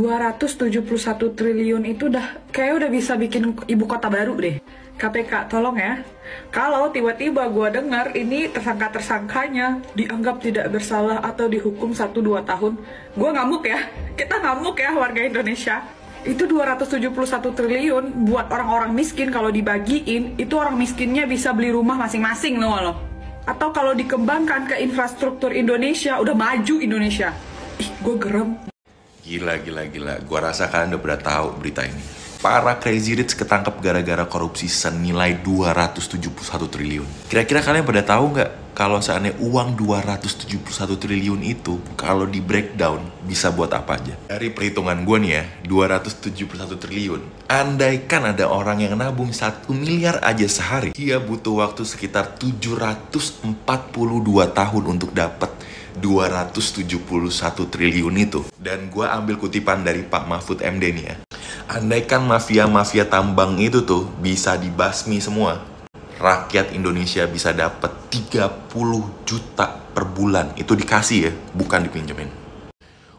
271 triliun itu udah bisa bikin ibu kota baru deh. KPK, tolong ya. Kalau tiba-tiba gue dengar ini tersangka-tersangkanya dianggap tidak bersalah atau dihukum 1-2 tahun, gue ngamuk ya. Kita ngamuk ya warga Indonesia. Itu 271 triliun buat orang-orang miskin, kalau dibagiin, itu orang miskinnya bisa beli rumah masing-masing loh. Atau kalau dikembangkan ke infrastruktur Indonesia, udah maju Indonesia. Ih, gue gerem. Gila. Gua rasa kalian udah pada tahu berita ini. Para Crazy Rich ketangkep gara-gara korupsi senilai 271 triliun. Kira-kira kalian pada tahu nggak kalau seandainya uang 271 triliun itu kalau di breakdown bisa buat apa aja? Dari perhitungan gue nih ya, 271 triliun. Andaikan ada orang yang nabung 1 miliar aja sehari, dia butuh waktu sekitar 742 tahun untuk dapat 271 triliun itu. Dan gue ambil kutipan dari Pak Mahfud MD nih ya. Andaikan mafia-mafia tambang itu tuh bisa dibasmi semua, rakyat Indonesia bisa dapat 30 juta per bulan. Itu dikasih ya, bukan dipinjemin.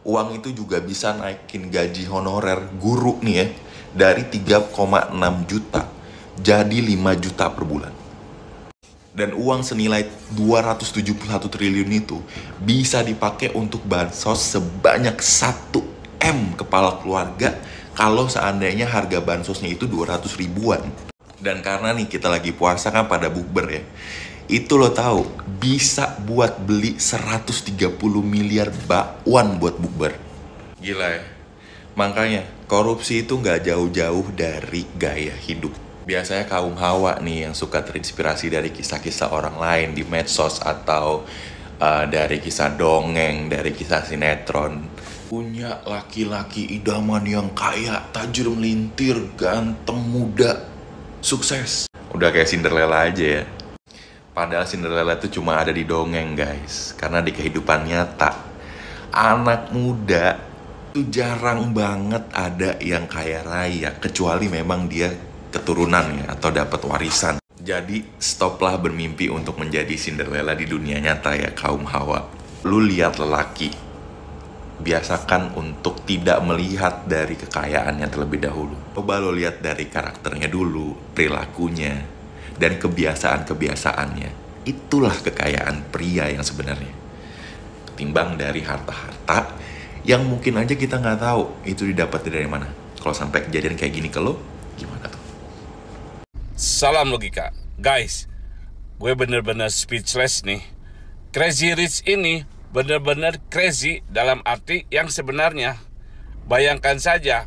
Uang itu juga bisa naikin gaji honorer guru nih ya, dari 3,6 juta jadi 5 juta per bulan. Dan uang senilai 271 triliun itu bisa dipakai untuk bansos sebanyak 1 M kepala keluarga kalau seandainya harga bansosnya itu 200 ribuan. Dan karena nih kita lagi puasa kan pada bukber ya, itu lo tahu bisa buat beli 130 miliar bakwan buat bukber. Gila ya. Makanya korupsi itu nggak jauh-jauh dari gaya hidup. Biasanya kaum hawa nih yang suka terinspirasi dari kisah-kisah orang lain di medsos atau dari kisah dongeng, dari kisah sinetron. Punya laki-laki idaman yang kaya, tajir melintir, ganteng, muda, sukses. Udah kayak Cinderella aja ya. Padahal Cinderella itu cuma ada di dongeng guys. Karena di kehidupan nyata, anak muda itu jarang banget ada yang kaya raya. Kecuali memang dia keturunan ya, atau dapat warisan. Jadi stoplah bermimpi untuk menjadi Cinderella di dunia nyata ya kaum hawa. Lu lihat lelaki, biasakan untuk tidak melihat dari kekayaannya terlebih dahulu. Coba lo lihat dari karakternya dulu, perilakunya, dan kebiasaan-kebiasaannya. Itulah kekayaan pria yang sebenarnya. Ketimbang dari harta-harta yang mungkin aja kita nggak tahu itu didapat dari mana. Kalau sampai kejadian kayak gini ke lo, gimana tuh? Salam logika. Guys, gue bener-bener speechless nih. Crazy Rich ini benar-benar crazy dalam arti yang sebenarnya. Bayangkan saja,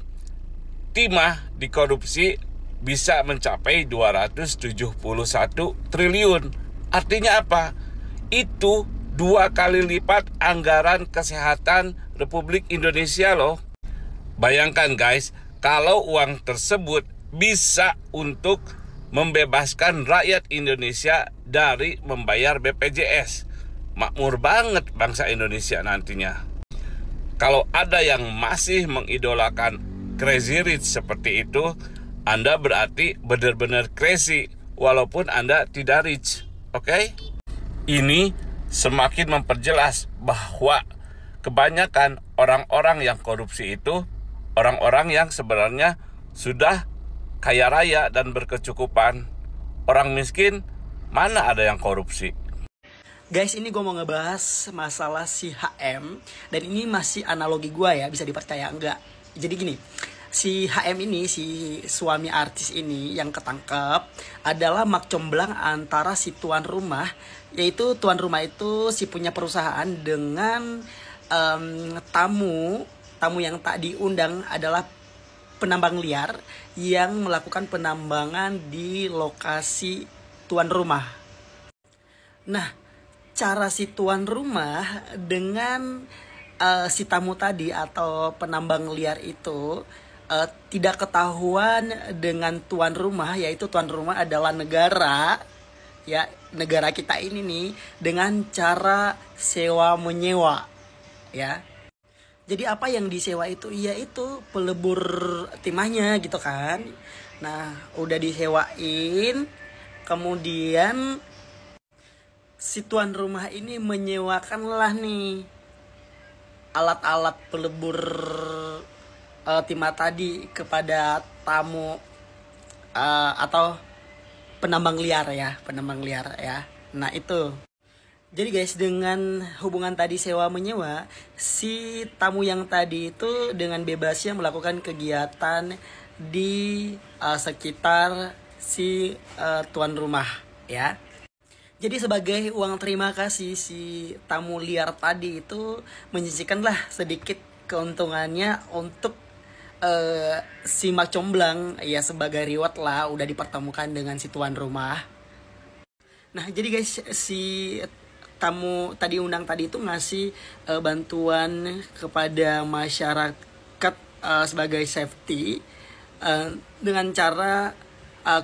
timah dikorupsi bisa mencapai 271 triliun. Artinya apa? Itu 2 kali lipat anggaran kesehatan Republik Indonesia loh. Bayangkan guys, kalau uang tersebut bisa untuk membebaskan rakyat Indonesia dari membayar BPJS. Makmur banget bangsa Indonesia nantinya. Kalau ada yang masih mengidolakan Crazy Rich seperti itu, Anda berarti benar-benar crazy walaupun Anda tidak rich. Oke? Ini semakin memperjelas bahwa kebanyakan orang-orang yang korupsi itu orang-orang yang sebenarnya sudah kaya raya dan berkecukupan. Orang miskin mana ada yang korupsi? Guys, ini gue mau ngebahas masalah si HM. Dan ini masih analogi gue ya, bisa dipercaya enggak. Jadi gini, si HM ini, si suami artis ini yang ketangkep adalah mak comblang antara si tuan rumah. Yaitu tuan rumah itu si punya perusahaan dengan tamu yang tak diundang adalah penambang liar yang melakukan penambangan di lokasi tuan rumah. Nah, cara si tuan rumah dengan si tamu tadi atau penambang liar itu tidak ketahuan dengan tuan rumah, yaitu tuan rumah adalah negara, ya negara kita ini nih, dengan cara sewa menyewa, ya. Jadi apa yang disewa itu, yaitu pelebur timahnya gitu kan. Nah, udah disewain, kemudian si tuan rumah ini menyewakanlah nih alat-alat pelebur timah tadi kepada tamu atau penambang liar ya. Nah itu. Jadi guys, dengan hubungan tadi sewa menyewa, si tamu yang tadi itu dengan bebasnya melakukan kegiatan di sekitar si tuan rumah ya. Jadi sebagai uang terima kasih, si tamu liar tadi itu menyisihkanlah sedikit keuntungannya untuk si Mak Comblang ya, sebagai reward lah udah dipertemukan dengan si tuan rumah. Nah jadi guys, si tamu tadi undang tadi itu ngasih bantuan kepada masyarakat sebagai safety dengan cara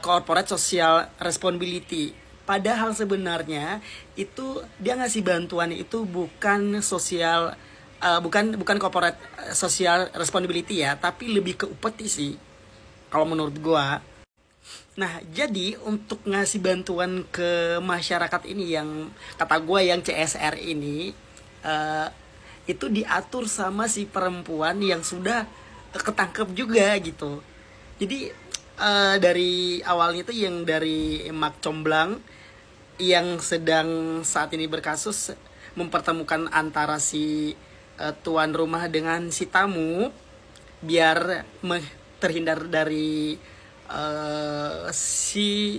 corporate social responsibility. Padahal sebenarnya itu dia ngasih bantuan itu bukan sosial bukan corporate social responsibility ya, tapi lebih ke upeti sih kalau menurut gua. Nah, jadi untuk ngasih bantuan ke masyarakat ini yang kata gue yang CSR ini itu diatur sama si perempuan yang sudah ketangkep juga gitu. Jadi dari awalnya itu yang dari Mak Comblang yang sedang saat ini berkasus mempertemukan antara si tuan rumah dengan si tamu biar terhindar dari si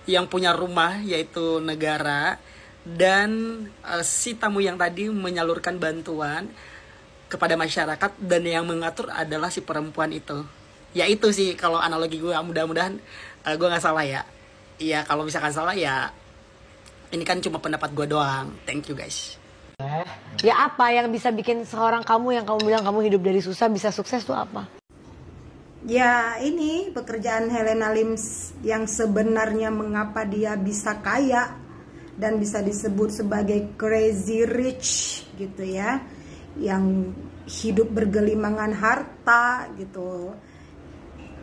yang punya rumah yaitu negara, dan si tamu yang tadi menyalurkan bantuan kepada masyarakat dan yang mengatur adalah si perempuan itu. Ya itu sih kalau analogi gue, mudah-mudahan gue nggak salah ya. Iya kalau misalkan salah ya ini kan cuma pendapat gue doang. Thank you guys. Ya apa yang bisa bikin seorang kamu yang kamu bilang kamu hidup dari susah bisa sukses tuh apa? Ya ini pekerjaan Helena Lim yang sebenarnya mengapa dia bisa kaya dan bisa disebut sebagai crazy rich gitu ya, yang hidup bergelimangan harta gitu,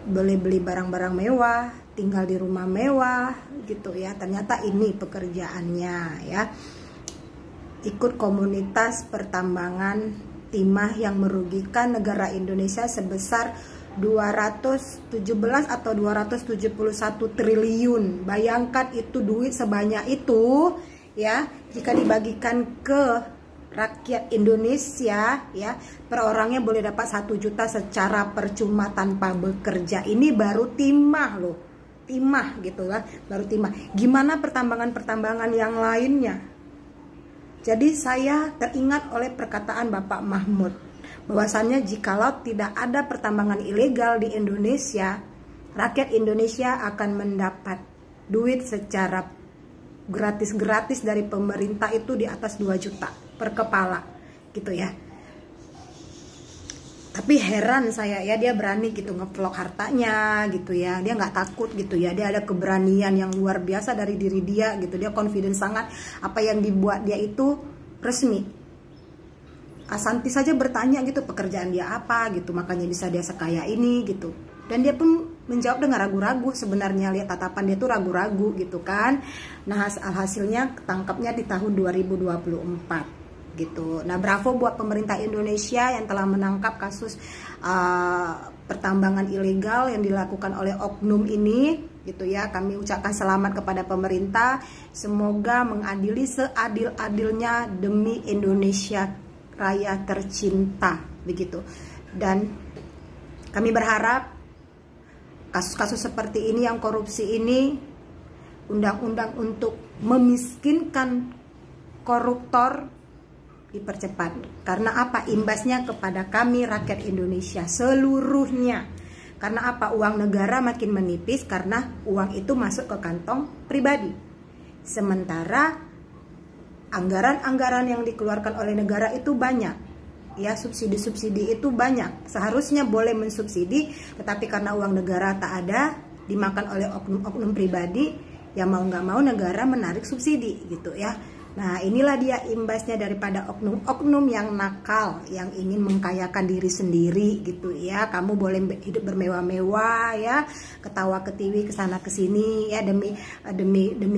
beli barang-barang mewah, tinggal di rumah mewah gitu ya. Ternyata ini pekerjaannya ya, ikut komunitas pertambangan timah yang merugikan negara Indonesia sebesar 217 atau 271 triliun. Bayangkan itu duit sebanyak itu ya, jika dibagikan ke rakyat Indonesia ya, per orangnya boleh dapat 1 juta secara percuma tanpa bekerja. Ini baru timah loh, timah gitu lah, baru timah. Gimana pertambangan-pertambangan yang lainnya? Jadi saya teringat oleh perkataan Bapak Mahmud bahwasannya jikalau tidak ada pertambangan ilegal di Indonesia, rakyat Indonesia akan mendapat duit secara gratis-gratis dari pemerintah itu di atas 2 juta per kepala gitu ya. Tapi heran saya ya, dia berani gitu ngevlog hartanya gitu ya, dia nggak takut gitu ya, dia ada keberanian yang luar biasa dari diri dia gitu, dia confident sangat apa yang dibuat dia itu resmi. Asanti saja bertanya gitu pekerjaan dia apa gitu, makanya bisa dia sekaya ini gitu. Dan dia pun menjawab dengan ragu-ragu, sebenarnya lihat tatapan dia tuh ragu-ragu gitu kan. Nah hasilnya ketangkapnya di tahun 2024 gitu. Nah bravo buat pemerintah Indonesia yang telah menangkap kasus pertambangan ilegal yang dilakukan oleh oknum ini gitu ya. Kami ucapkan selamat kepada pemerintah, semoga mengadili seadil-adilnya demi Indonesia Raya tercinta begitu. Dan kami berharap kasus-kasus seperti ini yang korupsi ini, undang-undang untuk memiskinkan koruptor dipercepat. Karena apa? Imbasnya kepada kami rakyat Indonesia seluruhnya. Karena apa? Uang negara makin menipis karena uang itu masuk ke kantong pribadi. Sementara anggaran-anggaran yang dikeluarkan oleh negara itu banyak ya, subsidi-subsidi itu banyak, seharusnya boleh mensubsidi, tetapi karena uang negara tak ada, dimakan oleh oknum-oknum pribadi, ya mau nggak mau negara menarik subsidi gitu ya. Nah inilah dia imbasnya daripada oknum-oknum yang nakal, yang ingin mengkayakan diri sendiri gitu ya. Kamu boleh hidup bermewah-mewah ya, ketawa ketiwi kesana kesini ya, demi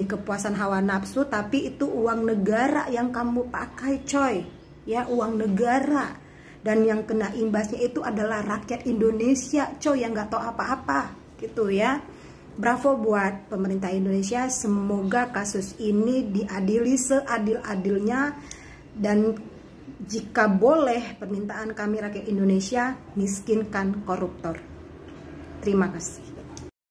kepuasan hawa nafsu, tapi itu uang negara yang kamu pakai coy ya, uang negara. dan yang kena imbasnya itu adalah rakyat Indonesia, coy, yang nggak tahu apa-apa gitu ya. Bravo buat pemerintah Indonesia, semoga kasus ini diadili seadil-adilnya, dan jika boleh permintaan kami rakyat Indonesia, miskinkan koruptor. Terima kasih.